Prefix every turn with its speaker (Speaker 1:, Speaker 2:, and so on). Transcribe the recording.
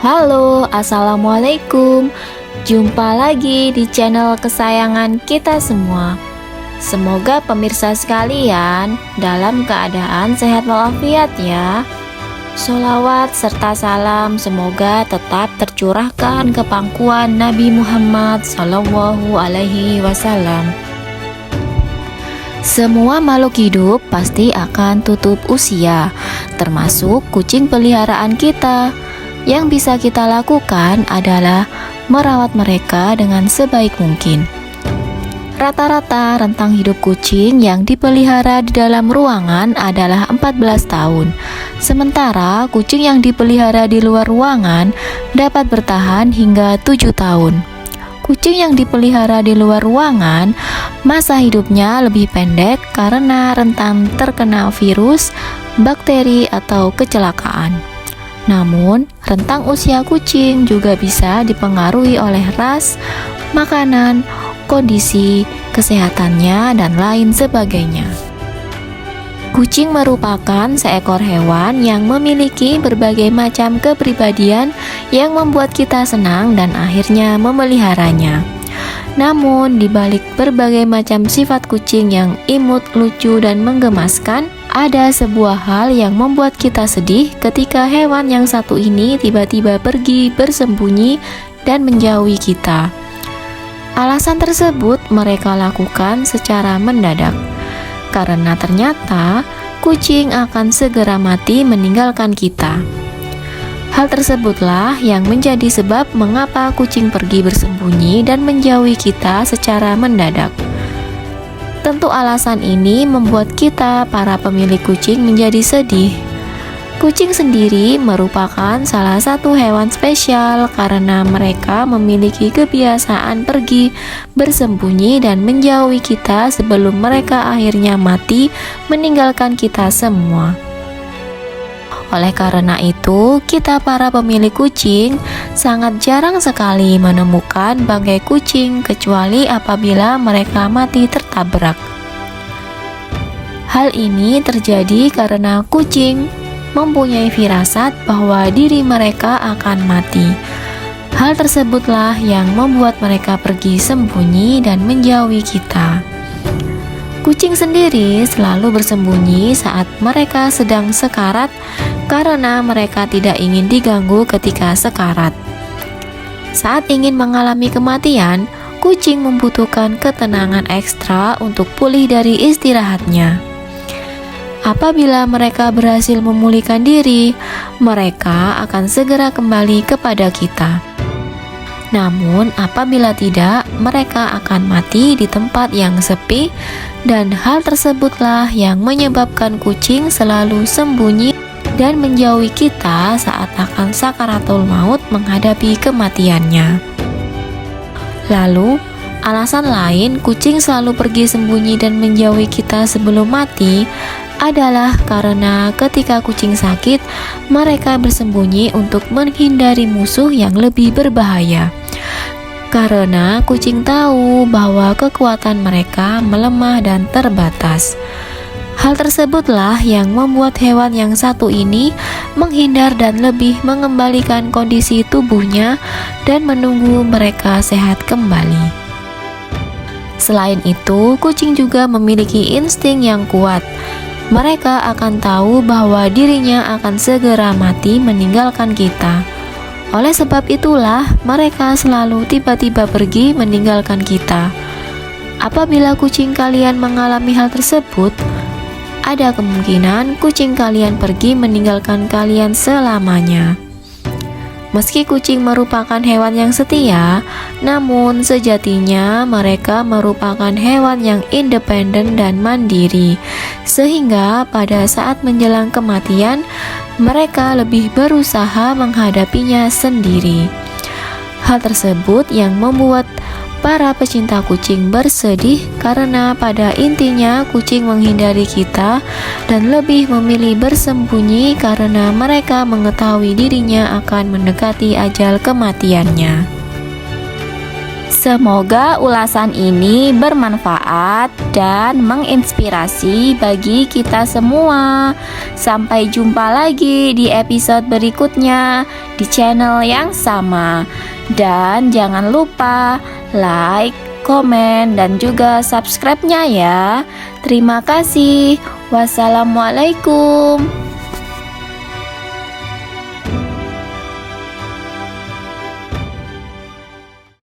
Speaker 1: Halo, assalamualaikum. Jumpa lagi di channel kesayangan kita semua. Semoga pemirsa sekalian dalam keadaan sehat walafiat ya. Sholawat serta salam semoga tetap tercurahkan ke pangkuan Nabi Muhammad Sallallahu Alaihi Wasallam. Semua makhluk hidup pasti akan tutup usia, termasuk kucing peliharaan kita. Yang bisa kita lakukan adalah merawat mereka dengan sebaik mungkin. Rata-rata rentang hidup kucing yang dipelihara di dalam ruangan adalah 14 tahun. Sementara kucing yang dipelihara di luar ruangan dapat bertahan hingga 7 tahun. Kucing yang dipelihara di luar ruangan masa hidupnya lebih pendek karena rentan terkena virus, bakteri, atau kecelakaan. Namun, rentang usia kucing juga bisa dipengaruhi oleh ras, makanan, kondisi kesehatannya, dan lain sebagainya. Kucing merupakan seekor hewan yang memiliki berbagai macam kepribadian yang membuat kita senang dan akhirnya memeliharanya. Namun, di balik berbagai macam sifat kucing yang imut, lucu, dan menggemaskan, ada sebuah hal yang membuat kita sedih ketika hewan yang satu ini tiba-tiba pergi bersembunyi dan menjauhi kita. Alasan tersebut mereka lakukan secara mendadak, karena ternyata kucing akan segera mati meninggalkan kita. Hal tersebutlah yang menjadi sebab mengapa kucing pergi bersembunyi dan menjauhi kita secara mendadak. Tentu alasan ini membuat kita para pemilik kucing menjadi sedih. Kucing sendiri merupakan salah satu hewan spesial karena mereka memiliki kebiasaan pergi bersembunyi dan menjauhi kita sebelum mereka akhirnya mati meninggalkan kita semua. Oleh karena itu, kita para pemilik kucing sangat jarang sekali menemukan bangkai kucing kecuali apabila mereka mati tertabrak. Hal ini terjadi karena kucing mempunyai firasat bahwa diri mereka akan mati. Hal tersebutlah yang membuat mereka pergi sembunyi dan menjauhi kita. Kucing sendiri selalu bersembunyi saat mereka sedang sekarat karena mereka tidak ingin diganggu ketika sekarat. Saat ingin mengalami kematian, kucing membutuhkan ketenangan ekstra untuk pulih dari istirahatnya. Apabila mereka berhasil memulihkan diri, mereka akan segera kembali kepada kita. Namun, apabila tidak, mereka akan mati di tempat yang sepi, dan hal tersebutlah yang menyebabkan kucing selalu sembunyi dan menjauhi kita saat akan sakaratul maut menghadapi kematiannya. Lalu, alasan lain kucing selalu pergi sembunyi dan menjauhi kita sebelum mati adalah karena ketika kucing sakit, mereka bersembunyi untuk menghindari musuh yang lebih berbahaya. Karena kucing tahu bahwa kekuatan mereka melemah dan terbatas. Hal tersebutlah yang membuat hewan yang satu ini menghindar dan lebih mengembalikan kondisi tubuhnya dan menunggu mereka sehat kembali. Selain itu, kucing juga memiliki insting yang kuat. Mereka akan tahu bahwa dirinya akan segera mati meninggalkan kita. Oleh sebab itulah, mereka selalu tiba-tiba pergi meninggalkan kita. Apabila kucing kalian mengalami hal tersebut, ada kemungkinan kucing kalian pergi meninggalkan kalian selamanya. Meski kucing merupakan hewan yang setia, namun sejatinya mereka merupakan hewan yang independen dan mandiri, sehingga pada saat menjelang kematian, mereka lebih berusaha menghadapinya sendiri. Hal tersebut yang membuat para pecinta kucing bersedih karena pada intinya kucing menghindari kita dan lebih memilih bersembunyi karena mereka mengetahui dirinya akan mendekati ajal kematiannya. Semoga ulasan ini bermanfaat dan menginspirasi bagi kita semua. Sampai jumpa lagi di episode berikutnya di channel yang sama. Dan jangan lupa like, komen, dan juga subscribe-nya ya. Terima kasih. Wassalamualaikum.